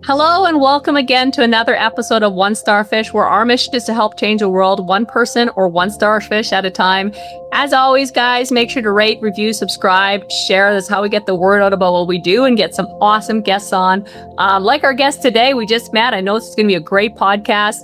Hello and welcome again to another episode of One Starfish, where our mission is to help change the world one person or one starfish at a time. As always, guys, make sure to rate, review, subscribe, share. That's how we get the word out about what we do and get some awesome guests on. Like our guest today, we just met. I know this is going to be a great podcast.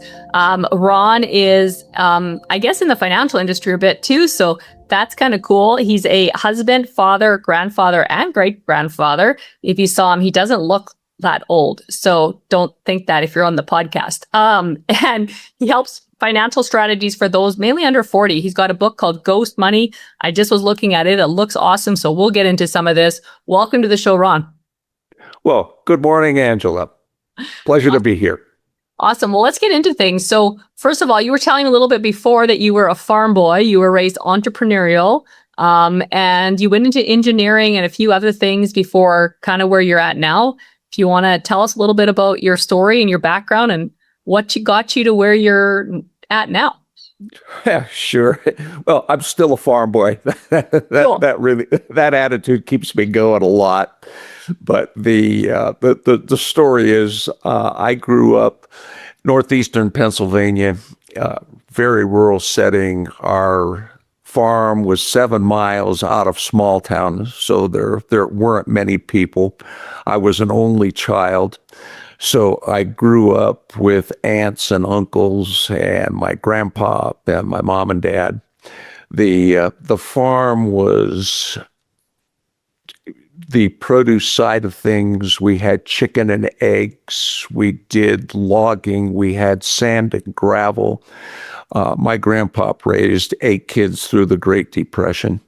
Ron is, I guess, in the financial industry a bit too, so that's kind of cool. He's a husband, father, grandfather, and great-grandfather. If you saw him, he doesn't look that old. So don't think that if you're on the podcast. And he helps financial strategies for those mainly under 40. He's got a book called Ghost Money. I just was looking at it. It looks awesome. So we'll get into some of this. Welcome to the show, Ron. Well, good morning, Angela. Pleasure to be here. Awesome. Well, let's get into things. So first of all, you were telling a little bit before that you were a farm boy. You were raised entrepreneurial. And you went into engineering and a few other things before kind of where you're at now. If you want to tell us a little bit about your story and your background and what got you to where you're at now. Yeah, sure. Well, I'm still a farm boy. That attitude keeps me going a lot. But the story is, I grew up northeastern Pennsylvania, very rural setting. Our farm was 7 miles out of small town, so there weren't many people. I was an only child, so I grew up with aunts and uncles and my grandpa and my mom and dad. The farm was the produce side of things. We had chicken and eggs. We did logging. We had sand and gravel. My grandpa raised 8 kids through the Great Depression.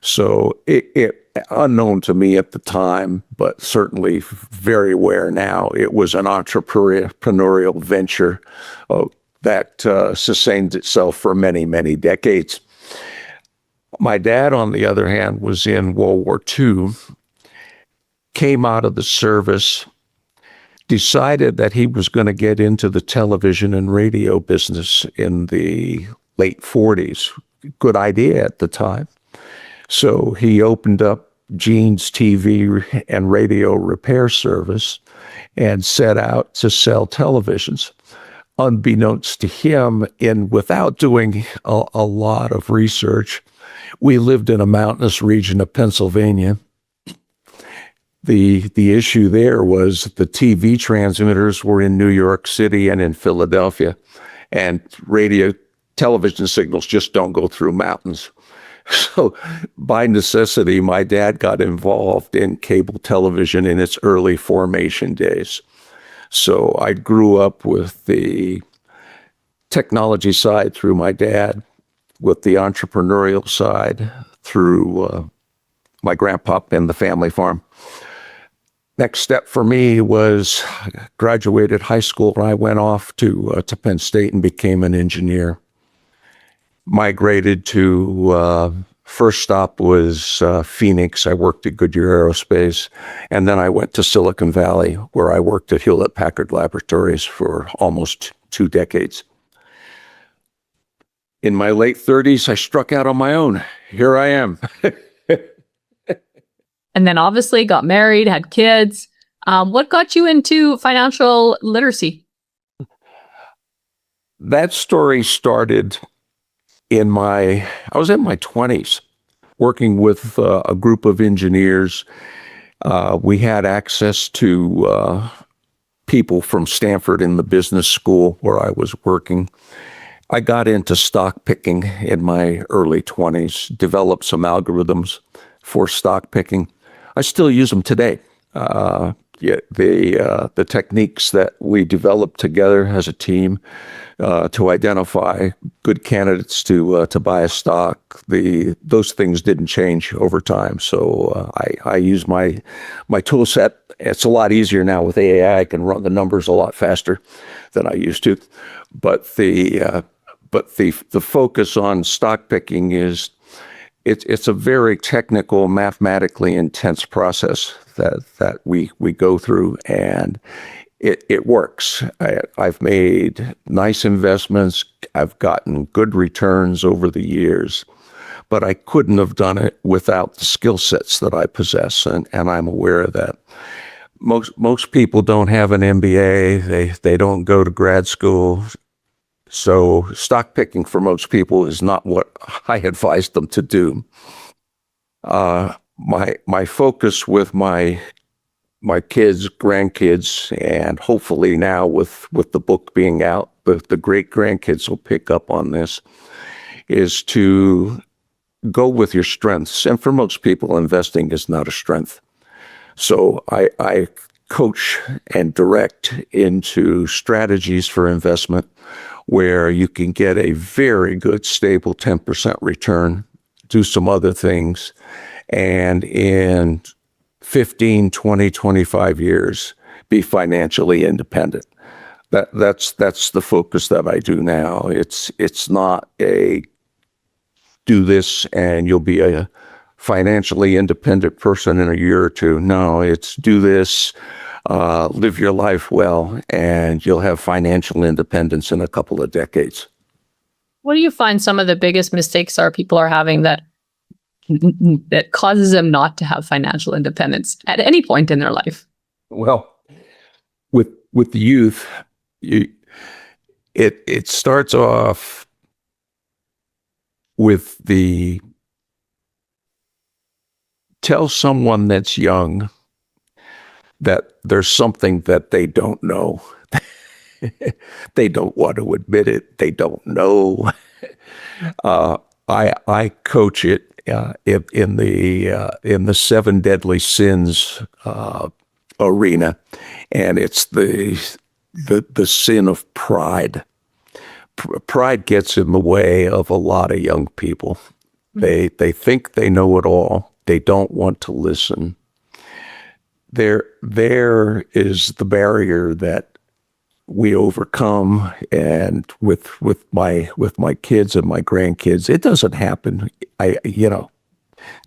So it unknown to me at the time, but certainly very aware now, it was an entrepreneurial venture that sustained itself for many, many decades. My dad, on the other hand, was in World War II, came out of the service, decided that he was going to get into the television and radio business in the late 40s. Good idea at the time. So he opened up Gene's TV and radio repair service and set out to sell televisions. Unbeknownst to him, without doing a lot of research, we lived in a mountainous region of Pennsylvania. The issue there was the TV transmitters were in New York City and in Philadelphia, and television signals just don't go through mountains. So by necessity, my dad got involved in cable television in its early formation days. So I grew up with the technology side through my dad, with the entrepreneurial side through my grandpa and the family farm. Next step for me was graduated high school, and I went off to Penn State and became an engineer. Migrated to, first stop was Phoenix. I worked at Goodyear Aerospace. And then I went to Silicon Valley, where I worked at Hewlett-Packard Laboratories for almost 2 decades. In my late 30s, I struck out on my own. Here I am. And then obviously got married, had kids. What got you into financial literacy? That story started I was in my 20s, working with a group of engineers. We had access to people from Stanford in the business school where I was working. I got into stock picking in my early 20s, developed some algorithms for stock picking. I still use them today. The techniques that we developed together as a team to identify good candidates to buy a stock, those things didn't change over time. So I use my tool set. It's a lot easier now with AI. I can run the numbers a lot faster than I used to. But the focus on stock picking is it's a very technical, mathematically intense process that we go through, and it works. I've made nice investments. I've gotten good returns over the years, but I couldn't have done it without the skill sets that I possess, and I'm aware of that. most people don't have an MBA. They don't go to grad school. So stock picking for most people is not what I advise them to do. My focus with my kids, grandkids, and hopefully now with the book being out, the great grandkids will pick up on this, is to go with your strengths. And for most people, investing is not a strength. So I coach and direct into strategies for investment where you can get a very good, stable 10% return, do some other things, and in 15, 20, 25 years, be financially independent. That's the focus that I do now. It's not a do this and you'll be a financially independent person in a year or two. No, it's do this, live your life well, and you'll have financial independence in a couple of decades. What do you find some of the biggest mistakes people are having that causes them not to have financial independence at any point in their life? Well, with the youth, it starts off with the tell someone that's young that there's something that they don't know. They don't want to admit it. They don't know. I coach it in the 7 deadly sins arena, and it's the sin of pride. Pride gets in the way of a lot of young people. They think they know it all. They don't want to listen. There is the barrier that we overcome, and with my kids and my grandkids, it doesn't happen.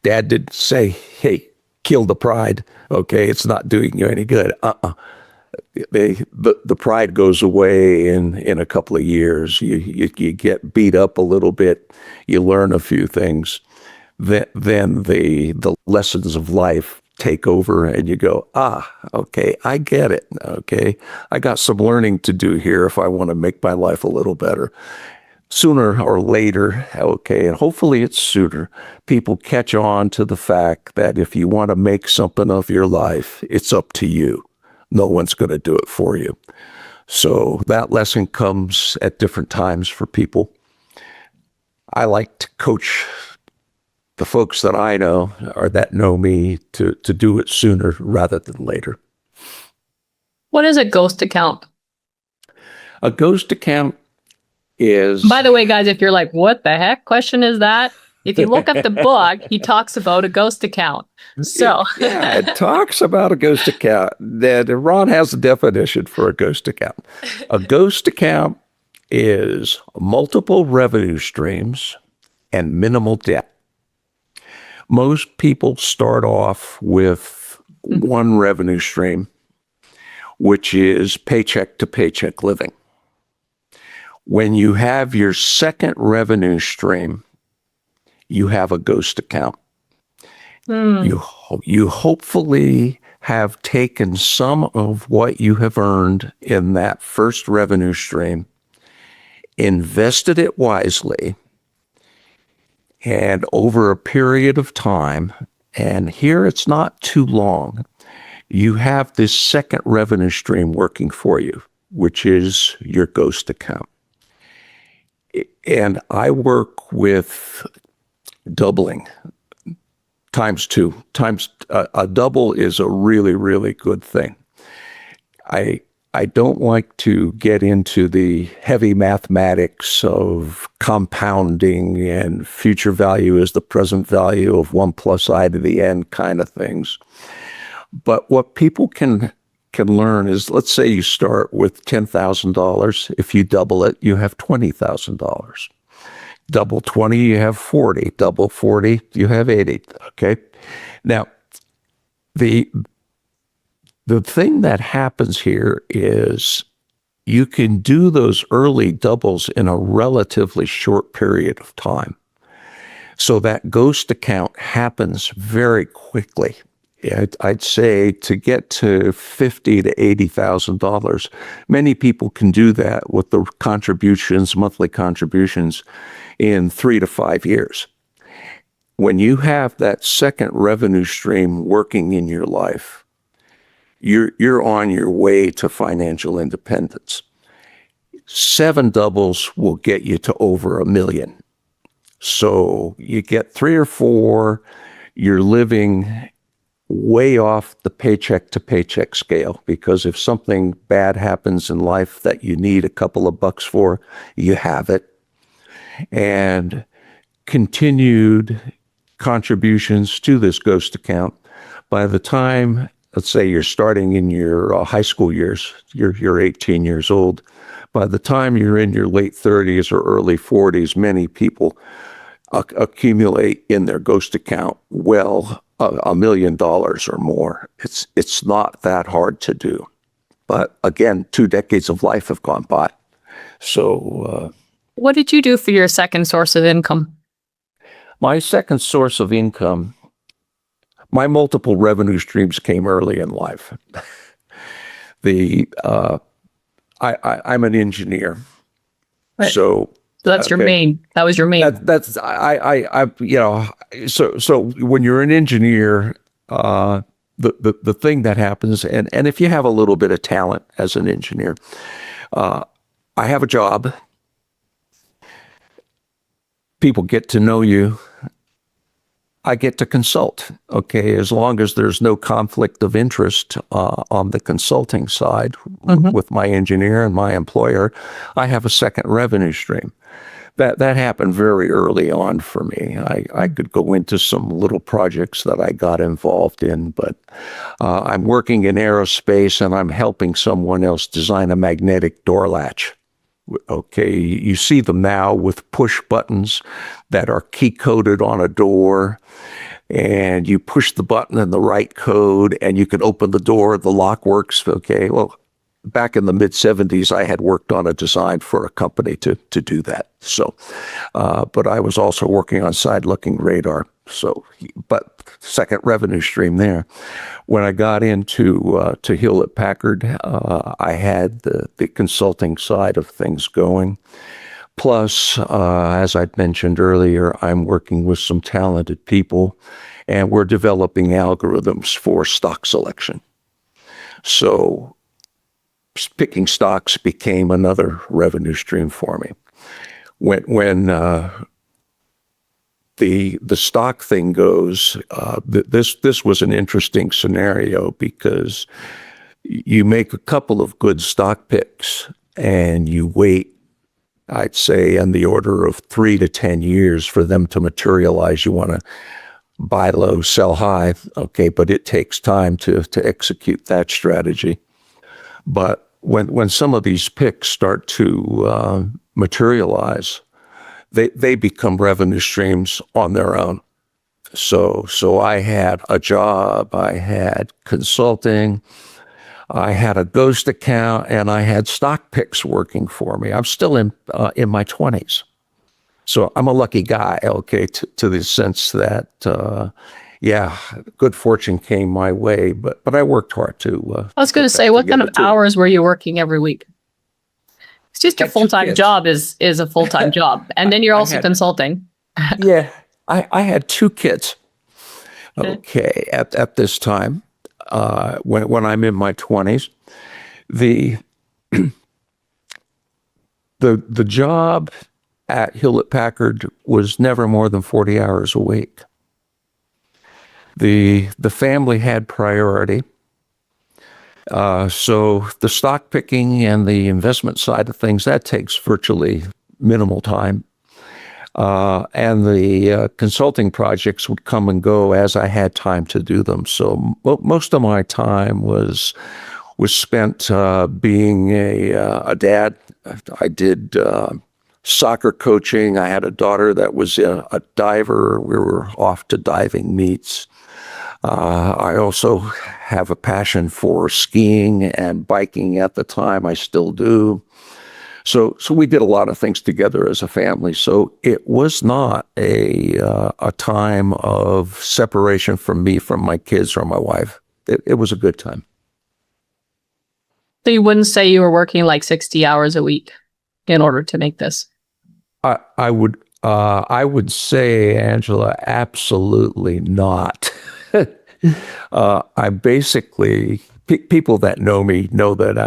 Dad didn't say, "Hey, kill the pride." Okay, it's not doing you any good. The pride goes away in a couple of years. You get beat up a little bit. You learn a few things. Then the lessons of life take over, and you go, okay, I get it. Okay, I got some learning to do here if I want to make my life a little better. Sooner or later, okay, and hopefully it's sooner, people catch on to the fact that if you want to make something of your life, it's up to you. No one's going to do it for you. So that lesson comes at different times for people. I like to coach the folks that I know or that know me to do it sooner rather than later. What is a ghost account? A ghost account is... By the way, guys, if you're like, what the heck question is that? If you look up the book, he talks about a ghost account. So yeah, it talks about a ghost account. That Ron has a definition for a ghost account. A ghost account is multiple revenue streams and minimal debt. Most people start off with one revenue stream, which is paycheck to paycheck living. When you have your second revenue stream, you have a ghost account. You hopefully have taken some of what you have earned in that first revenue stream, invested it wisely, and over a period of time, and here it's not too long, you have this second revenue stream working for you, which is your ghost account. And I work with doubling times 2. A double is a really, really good thing. I don't like to get into the heavy mathematics of compounding and future value is the present value of 1 plus I to the n kind of things. But what people can learn is, let's say you start with $10,000. If you double it, you have $20,000. Double 20, you have 40. Double 40, you have 80. Okay. Now, the thing that happens here is you can do those early doubles in a relatively short period of time. So that ghost account happens very quickly. I'd say to get to $50,000 to $80,000, many people can do that with the contributions, monthly contributions, in 3 to 5 years. When you have that second revenue stream working in your life, you're on your way to financial independence. 7 doubles will get you to over $1 million. So you get 3 or 4, you're living way off the paycheck to paycheck scale, because if something bad happens in life that you need a couple of bucks for, you have it. And continued contributions to this ghost account. By the time, let's say you're starting in your high school years, you're 18 years old. By the time you're in your late 30s or early 40s, many people accumulate in their ghost account $1 million or more. It's not that hard to do. But again, 2 decades of life have gone by. So what did you do for your second source of income? My second source of income, my multiple revenue streams came early in life. I'm an engineer. Right. So that's your main. That was your main. So when you're an engineer, the thing that happens, and if you have a little bit of talent as an engineer, I have a job. People get to know you. I get to consult, okay, as long as there's no conflict of interest on the consulting side with my engineer and my employer. I have a second revenue stream. That happened very early on for me. I could go into some little projects that I got involved in, but I'm working in aerospace and I'm helping someone else design a magnetic door latch. Okay, you see them now with push buttons that are key-coded on a door, and you push the button in the right code, and you can open the door, the lock works. Okay, well, back in the mid-'70s, I had worked on a design for a company to do that. So, but I was also working on side-looking radar. So, but second revenue stream there. When I got into to Hewlett-Packard, I had the consulting side of things going. Plus, as I'd mentioned earlier, I'm working with some talented people, and we're developing algorithms for stock selection. So picking stocks became another revenue stream for me. When the stock thing goes, this was an interesting scenario, because you make a couple of good stock picks and you wait, I'd say, in the order of 3 to 10 years for them to materialize. You want to buy low, sell high, okay, but it takes time to execute that strategy. But when some of these picks start to materialize, they become revenue streams on their own. So I had a job, I had consulting, I had a ghost account, and I had stock picks working for me. I'm still in my 20s. So I'm a lucky guy, okay, to the sense that, good fortune came my way, but I worked hard to. I was going to say, what kind of hours were you working every week? It's just your full-time job is a full-time job. And then you're also consulting. Yeah, I had 2 kids, okay, at this time, when I'm in my 20s. The job at Hewlett-Packard was never more than 40 hours a week. The family had priority. So the stock picking and the investment side of things, that takes virtually minimal time. And the consulting projects would come and go as I had time to do them. So most of my time was spent being a dad. I did soccer coaching. I had a daughter that was a diver. We were off to diving meets. I also have a passion for skiing and biking at the time. I still do. So we did a lot of things together as a family. So it was not a time of separation from me, from my kids or my wife. It was a good time. So you wouldn't say you were working like 60 hours a week in order to make this? I would say, Angela, absolutely not. I basically, people that know me know that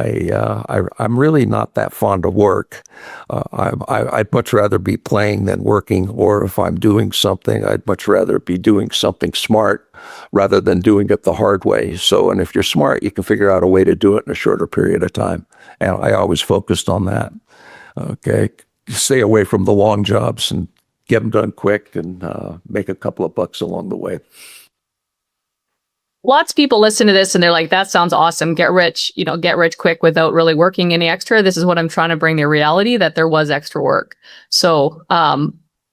I'm really not that fond of work. I'd much rather be playing than working, or if I'm doing something, I'd much rather be doing something smart rather than doing it the hard way. So, and if you're smart, you can figure out a way to do it in a shorter period of time. And I always focused on that. Okay. Stay away from the long jobs and get them done quick and make a couple of bucks along the way. Lots of people listen to this and they're like, that sounds awesome. Get rich quick without really working any extra. This is what I'm trying to bring to reality, that there was extra work. So,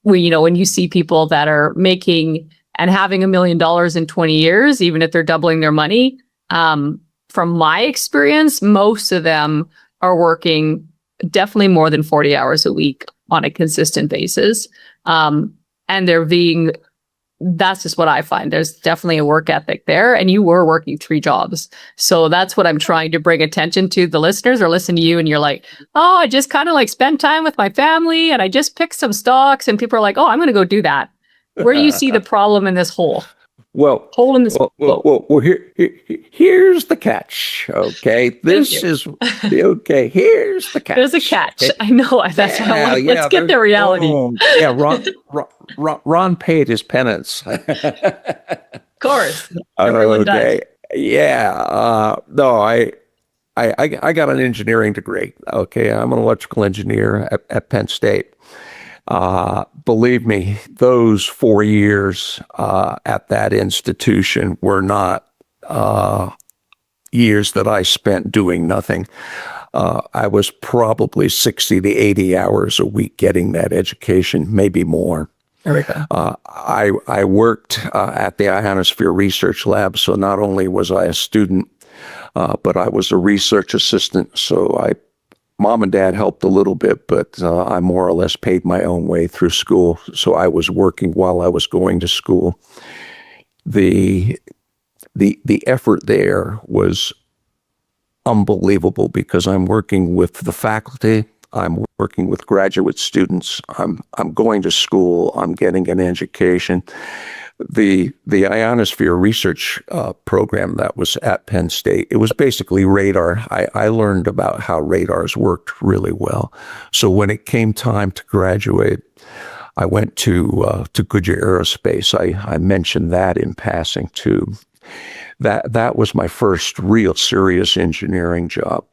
when you see people that are making and having $1 million in 20 years, even if they're doubling their money, from my experience, most of them are working definitely more than 40 hours a week on a consistent basis. And that's just what I find. There's definitely a work ethic there. And you were working 3 jobs. So that's what I'm trying to bring attention to the listeners, or listen to you and you're like, oh, I just kind of like spend time with my family and I just picked some stocks, and people are like, oh, I'm going to go do that. Where do you see the problem in this hole? Hole in this well, here's the catch. Okay, here's the catch. There's a catch. Okay. I know. That's why let's get the reality. Ron paid his penance. Of course. Everyone does. No, I got an engineering degree. Okay, I'm an electrical engineer at Penn State. Believe me, those 4 years at that institution were not years that I spent doing nothing. I was probably 60 to 80 hours a week getting that education, maybe more. There we go. I worked at the Ionosphere Research Lab, so not only was I a student, but I was a research assistant. So Mom and Dad helped a little bit, but I more or less paid my own way through school. So I was working while I was going to school. The effort there was unbelievable because I'm working with the faculty, I'm working with graduate students, I'm going to school, I'm getting an education. The Ionosphere Research program that was at Penn State, it was basically radar. I learned about how radars worked really well. So when it came time to graduate, I went to Goodyear Aerospace. I mentioned that in passing too. That was my first real serious engineering job.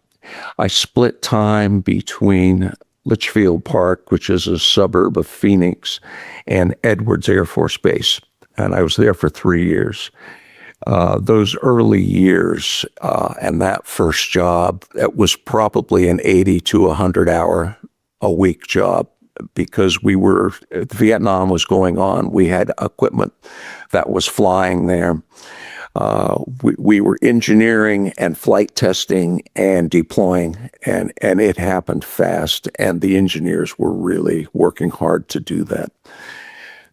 I split time between Litchfield Park, which is a suburb of Phoenix, and Edwards Air Force Base. And I was there for 3 years. Those early years and that first job, it was probably an 80 to 100 hour a week job because Vietnam was going on. We had equipment that was flying there. We were engineering and flight testing and deploying, and it happened fast. And the engineers were really working hard to do that.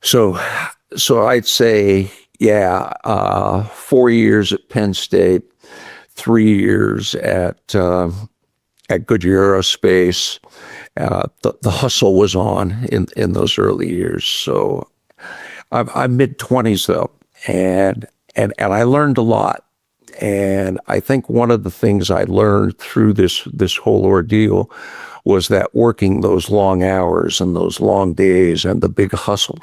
So I'd say, 4 years at Penn State, 3 years at Goodyear Aerospace. The hustle was on in those early years. So I'm mid-20s though, and I learned a lot. And I think one of the things I learned through this whole ordeal was that working those long hours and those long days and the big hustle,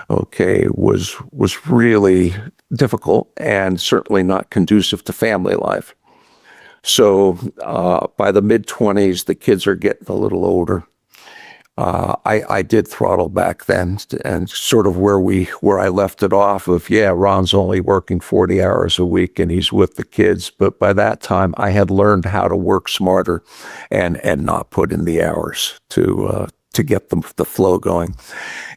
was really difficult and certainly not conducive to family life. So by the mid-20s, the kids are getting a little older. I did throttle back then, and sort of where I left it off of, Ron's only working 40 hours a week and he's with the kids. But by that time, I had learned how to work smarter and not put in the hours to get the flow going.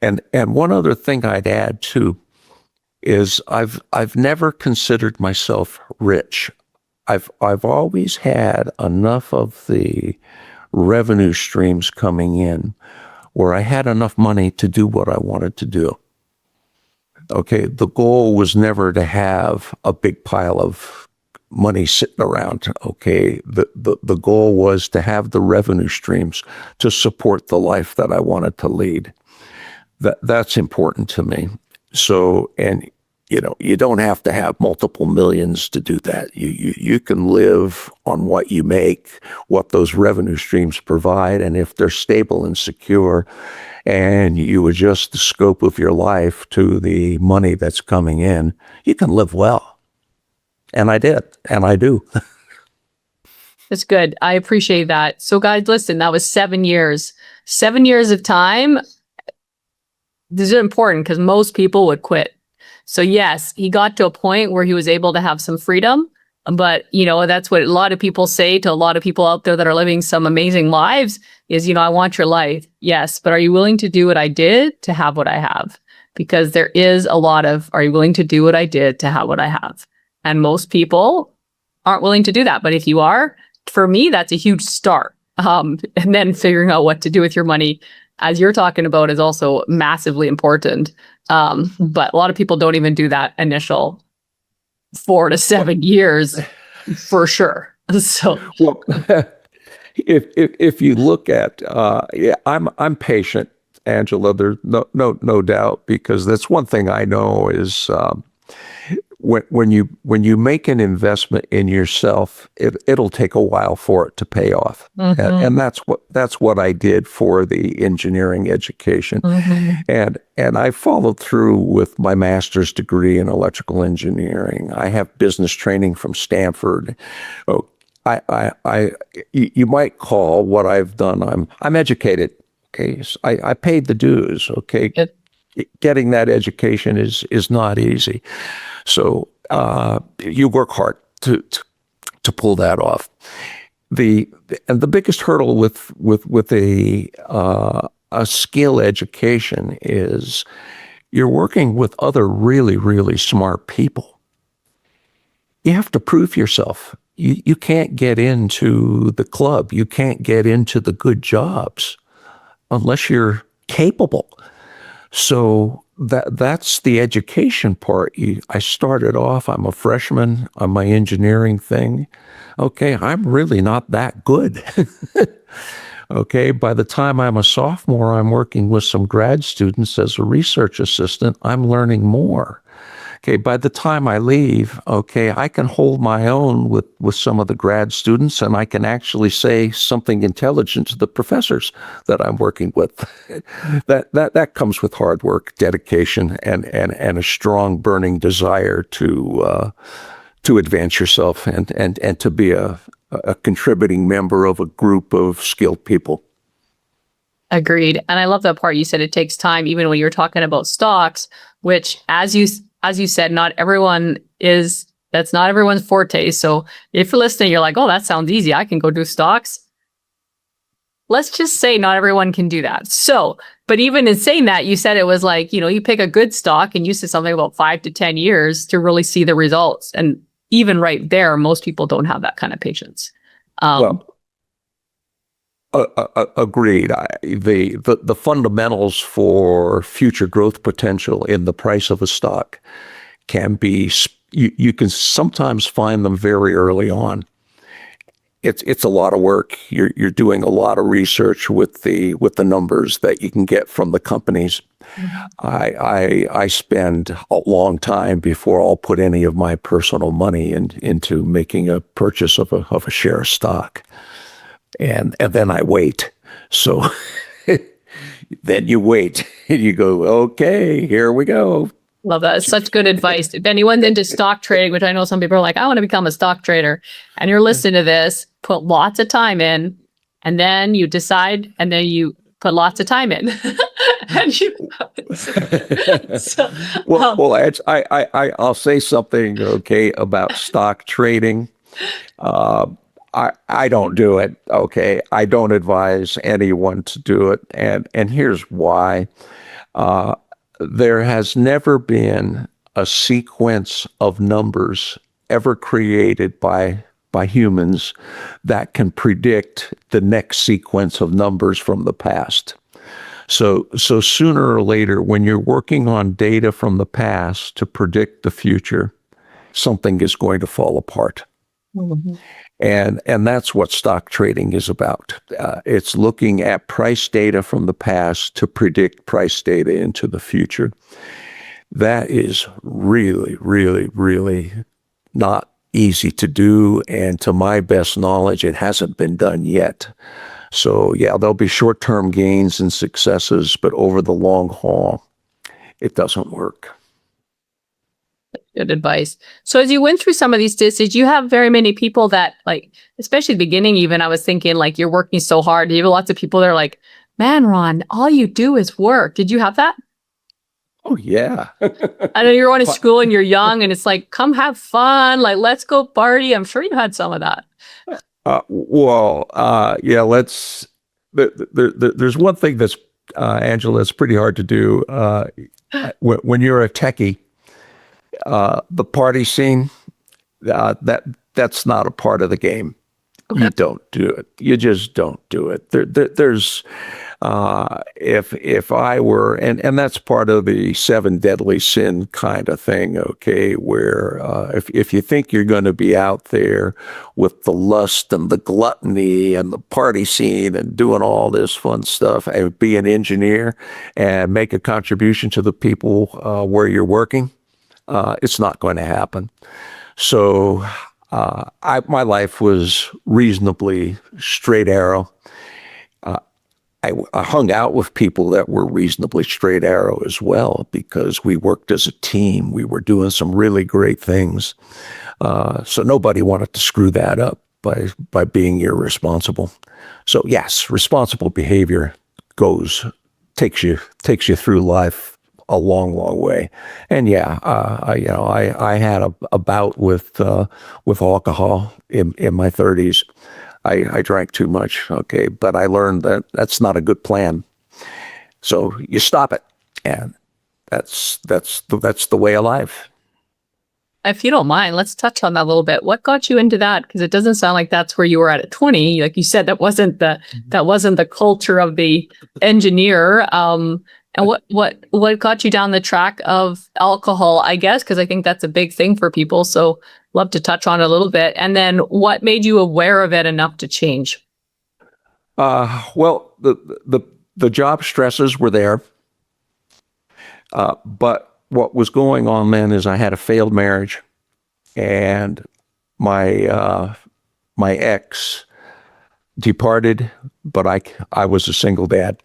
And one other thing I'd add too is I've never considered myself rich. I've always had enough of the revenue streams coming in where I had enough money to do what I wanted to do. Okay, the goal was never to have a big pile of money sitting around. Okay, the goal was to have the revenue streams to support the life that I wanted to lead. That's important to me. So, and you don't have to have multiple millions to do that. You can live on what you make, what those revenue streams provide, and if they're stable and secure, and you adjust the scope of your life to the money that's coming in, you can live well. And I did, and I do. That's good. I appreciate that. So guys, listen, that was 7 years. 7 years of time. This is important because most people would quit. So yes, he got to a point where he was able to have some freedom. But, that's what a lot of people say to a lot of people out there that are living some amazing lives is, I want your life. Yes, but are you willing to do what I did to have what I have? Because there is a lot of, are you willing to do what I did to have what I have? And most people aren't willing to do that. But if you are, for me, that's a huge start. And then figuring out what to do with your money, as you're talking about, is also massively important. But a lot of people don't even do that initial 4 to 7 years for sure. So, well, if you look at, I'm patient, Angela. There's no doubt, because that's one thing I know is when you make an investment in yourself, it'll take a while for it to pay off, and that's what I did for the engineering education, and I followed through with my master's degree in electrical engineering. I have business training from Stanford. Oh, you might call what I've done. I'm educated. Okay, so I paid the dues. Okay. Getting that education is not easy. So you work hard to pull that off. The biggest hurdle with a skill education is you're working with other really, really smart people. You have to prove yourself. You can't get into the club. You can't get into the good jobs unless you're capable. So that's the education part. I started off, I'm a freshman on my engineering thing. Okay, I'm really not that good. Okay, by the time I'm a sophomore, I'm working with some grad students as a research assistant. I'm learning more. Okay, by the time I leave, okay, I can hold my own with some of the grad students, and I can actually say something intelligent to the professors that I'm working with. That comes with hard work, dedication, and a strong burning desire to advance yourself and to be a contributing member of a group of skilled people. Agreed. And I love that part. You said it takes time, even when you're talking about stocks, which as you said, that's not everyone's forte. So if you're listening, you're like, oh, that sounds easy. I can go do stocks. Let's just say not everyone can do that. So, but even in saying that, you said it was like, you pick a good stock, and you said something about 5 to 10 years to really see the results. And even right there, most people don't have that kind of patience. Agreed. The fundamentals for future growth potential in the price of a stock can be, you can sometimes find them very early on. It's a lot of work. You're doing a lot of research with the numbers that you can get from the companies. I spend a long time before I'll put any of my personal money into making a purchase of a share of stock. And then I wait. So then you wait and you go, okay, here we go. Love that. It's such good advice. If anyone's into stock trading, which I know some people are like, I want to become a stock trader, and you're listening to this, put lots of time in, and then you decide, and then you put lots of time in. And I'll say something, okay, about stock trading. I don't do it. Okay. I don't advise anyone to do it. And here's why. There has never been a sequence of numbers ever created by by humans that can predict the next sequence of numbers from the past. So sooner or later, when you're working on data from the past to predict the future, something is going to fall apart. Mm-hmm. And that's what stock trading is about. It's looking at price data from the past to predict price data into the future. That is really, really, really not easy to do. And to my best knowledge, it hasn't been done yet. So yeah, there'll be short-term gains and successes, but over the long haul, it doesn't work. Good advice. So as you went through some of these did you have very many people that, like, especially at the beginning, even I was thinking, like, you're working so hard. You have lots of people that are like, man, Ron, all you do is work. Did you have that? Oh, yeah. I know you're going to school and you're young and it's like, come have fun. Like, let's go party. I'm sure you had some of that. Yeah, there's one thing that's, Angela, it's pretty hard to do. When you're a techie, the party scene, that's not a part of the game. Okay. You don't do it. You just don't do it. There's if I were, and that's part of the 7 deadly sin kind of thing, okay, where if you think you're going to be out there with the lust and the gluttony and the party scene and doing all this fun stuff and be an engineer and make a contribution to the people where you're working, it's not going to happen. So my life was reasonably straight arrow. I hung out with people that were reasonably straight arrow as well because we worked as a team. We were doing some really great things. So nobody wanted to screw that up by being irresponsible. So yes, responsible behavior takes you through life a long, long way. And yeah, I had a bout with alcohol in my 30s. I drank too much, okay, but I learned that that's not a good plan. So you stop it, and that's the way of life. If you don't mind, let's touch on that a little bit. What got you into that? Because it doesn't sound like that's where you were at 20. Like you said, that wasn't the culture of the engineer. And what got you down the track of alcohol? I guess because I think that's a big thing for people. So love to touch on it a little bit. And then what made you aware of it enough to change? Well, the job stresses were there. But what was going on then is I had a failed marriage, and my ex departed, but I was a single dad,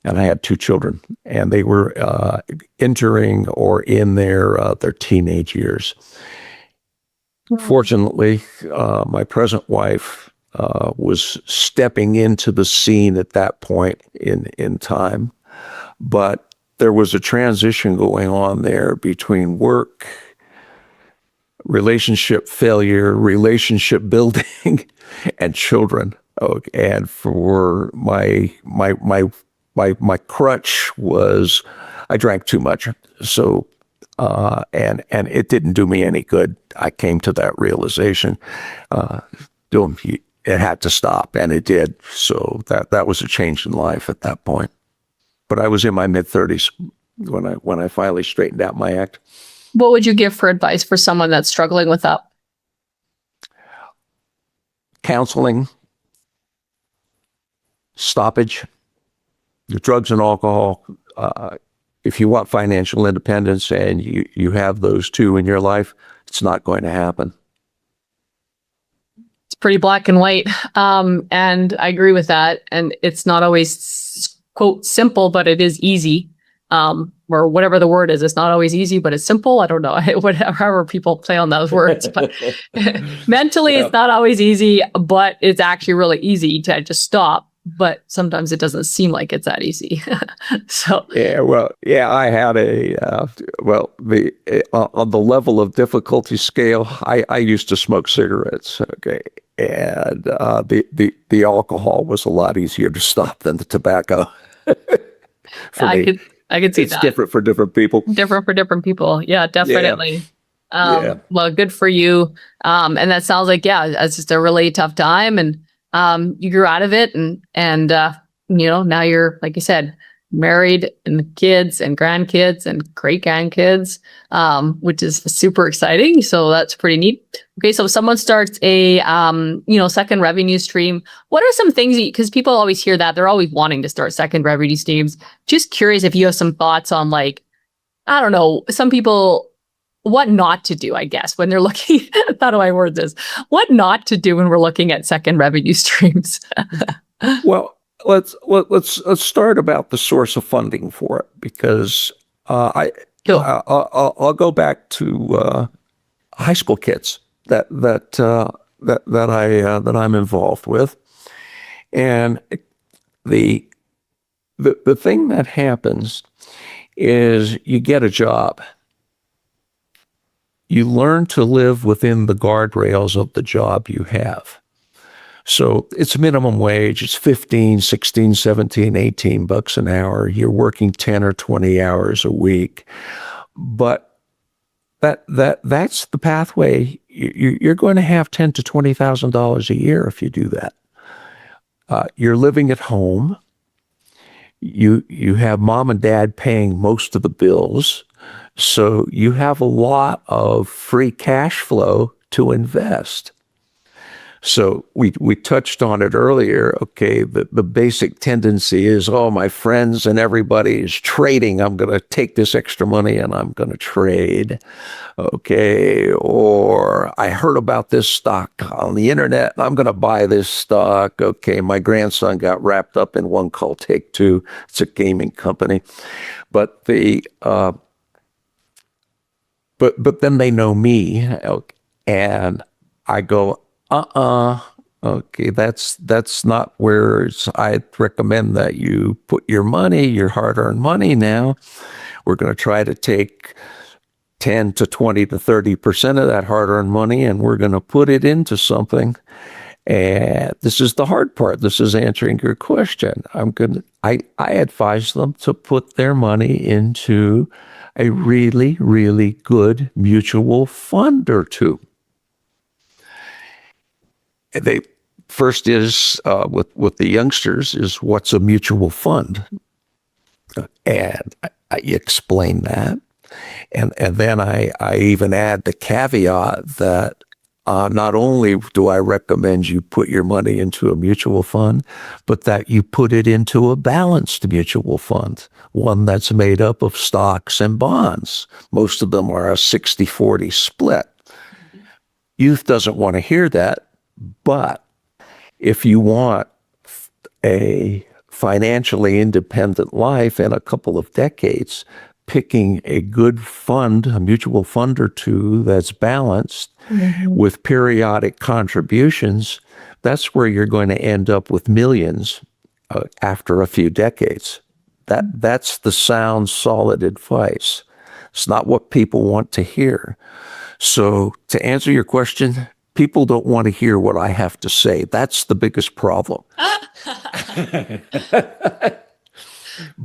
and I had 2 children, and they were entering or in their teenage years. Fortunately, my present wife was stepping into the scene at that point in time, but there was a transition going on there between work, relationship failure, relationship building, and children. Okay. And for my crutch was I drank too much. So and it didn't do me any good. I came to that realization. It had to stop, and it did. So that was a change in life at that point. But I was in my mid-30s when I finally straightened out my act. What would you give for advice for someone that's struggling with that? Counseling, stoppage, drugs and alcohol. If you want financial independence and you have those 2 in your life, it's not going to happen. It's pretty black and white. And I agree with that. And it's not always, quote, simple, but it is easy. Or whatever the word is. It's not always easy, but it's simple. I don't know. However people play on those words. But mentally, It's not always easy, but it's actually really easy to just stop. But sometimes it doesn't seem like it's that easy. So I had on the level of difficulty scale, I used to smoke cigarettes, okay, and the alcohol was a lot easier to stop than the tobacco. I could see that. It's different for different people. Different for different people. Yeah, definitely. Yeah. Well, good for you. And that sounds like, yeah, it's just a really tough time, and you grew out of it, and now you're, like you said, married and kids and grandkids and great grandkids, which is super exciting. So that's pretty neat. Okay, so if someone starts a second revenue stream, what are some things, because people always hear that they're always wanting to start second revenue streams. Just curious if you have some thoughts on, like, I don't know, some people, what not to do, I guess, when they're looking, how do I word this? What not to do when we're looking at second revenue streams? Well, let's start about the source of funding for it, because Cool. I'll go back to high school kids that I'm involved with, and the thing that happens is you get a job. You learn to live within the guardrails of the job you have. So it's minimum wage. It's 15, 16, 17, 18 bucks an hour. You're working 10 or 20 hours a week. But that's the pathway. You're going to have $10,000 to $20,000 a year if you do that. You're living at home. You have mom and dad paying most of the bills. So you have a lot of free cash flow to invest. So we touched on it earlier. Okay, the basic tendency is, oh, my friends and everybody is trading. I'm going to take this extra money and I'm going to trade. Okay, or I heard about this stock on the internet and I'm going to buy this stock. Okay, my grandson got wrapped up in one called Take-Two. It's a gaming company, but but then they know me, and I go, okay, that's not where I'd recommend that you put your money, your hard-earned money now. We're going to try to take 10 to 20 to 30% of that hard-earned money, and we're going to put it into something. And this is the hard part. This is answering your question. I advise them to put their money into a really, really good mutual fund or two. They first is with the youngsters is, what's a mutual fund, and I explain that, and then I even add the caveat that not only do I recommend you put your money into a mutual fund, but that you put it into a balanced mutual fund, one that's made up of stocks and bonds. Most of them are a 60-40 split. Youth doesn't want to hear that. But if you want a financially independent life in a couple of decades, picking a good fund, a mutual fund or two that's balanced with periodic contributions, that's where you're going to end up with millions after a few decades. That's the sound, solid advice. It's not what people want to hear. So to answer your question, people don't want to hear what I have to say. That's the biggest problem.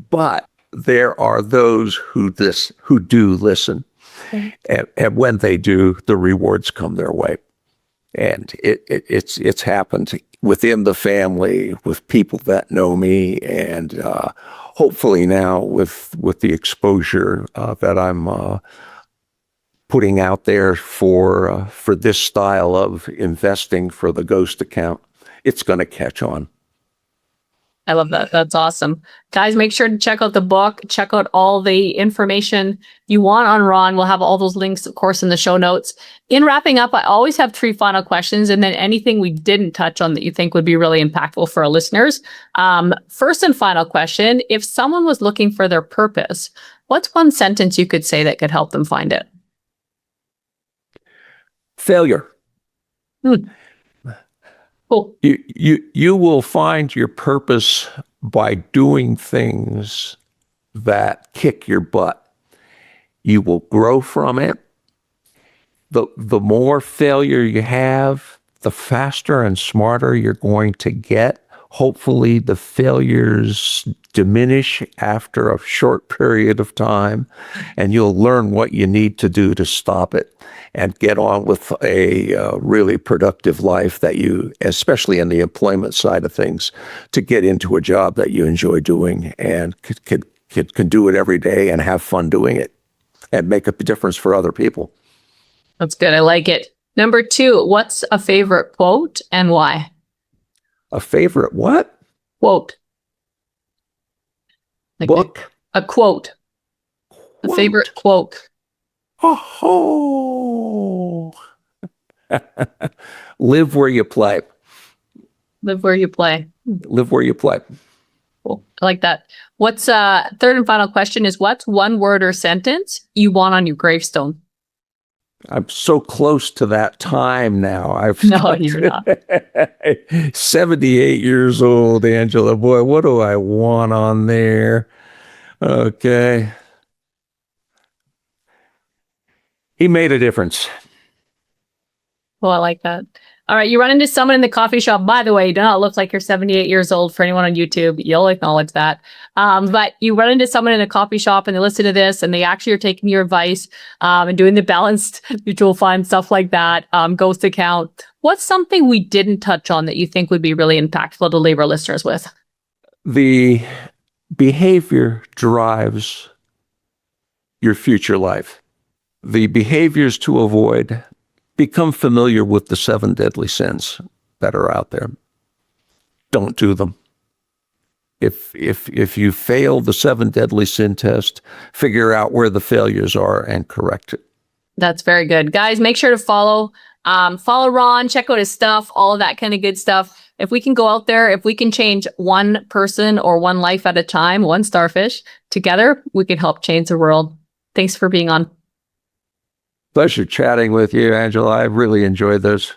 But there are those who do listen. And when they do, the rewards come their way. And it's happened within the family, with people that know me, and hopefully now with the exposure that I'm putting out there for this style of investing for the ghost account, it's going to catch on. I love that. That's awesome. Guys, make sure to check out the book. Check out all the information you want on Ron. We'll have all those links, of course, in the show notes. In wrapping up, I always have 3 final questions, and then anything we didn't touch on that you think would be really impactful for our listeners. First and final question, if someone was looking for their purpose, what's one sentence you could say that could help them find it? Failure. Cool. You will find your purpose by doing things that kick your butt. You will grow from it. The more failure you have, the faster and smarter you're going to get Hopefully the failures diminish after a short period of time, and you'll learn what you need to do to stop it and get on with a really productive life that you, especially in the employment side of things, to get into a job that you enjoy doing and can do it every day and have fun doing it and make a difference for other people. That's good. I like it. Number 2, what's a favorite quote and why? A favorite what? Quote. Like Book? A quote. A favorite quote. Oh. Live where you play. Live where you play. Live where you play. Cool. I like that. What's third and final question is, what's one word or sentence you want on your gravestone? I'm so close to that time now. No, you're not. 78 years old, Angela. Boy, what do I want on there? Okay. He made a difference. Well, I like that. All right, you run into someone in the coffee shop. By the way, you do not look like you're 78 years old. For anyone on YouTube, you'll acknowledge that. But you run into someone in a coffee shop and they listen to this and they actually are taking your advice and doing the balanced mutual fund, stuff like that, ghost account. What's something we didn't touch on that you think would be really impactful to leave our listeners with? The behavior drives your future life. The behaviors to avoid: become familiar with the 7 deadly sins that are out there. Don't do them. If you fail the 7 deadly sin test, figure out where the failures are and correct it. That's very good. Guys, make sure to follow Ron, check out his stuff, all of that kind of good stuff. If we can go out there, if we can change one person or one life at a time, one starfish, together, we can help change the world. Thanks for being on. Pleasure chatting with you, Angela. I really enjoyed this.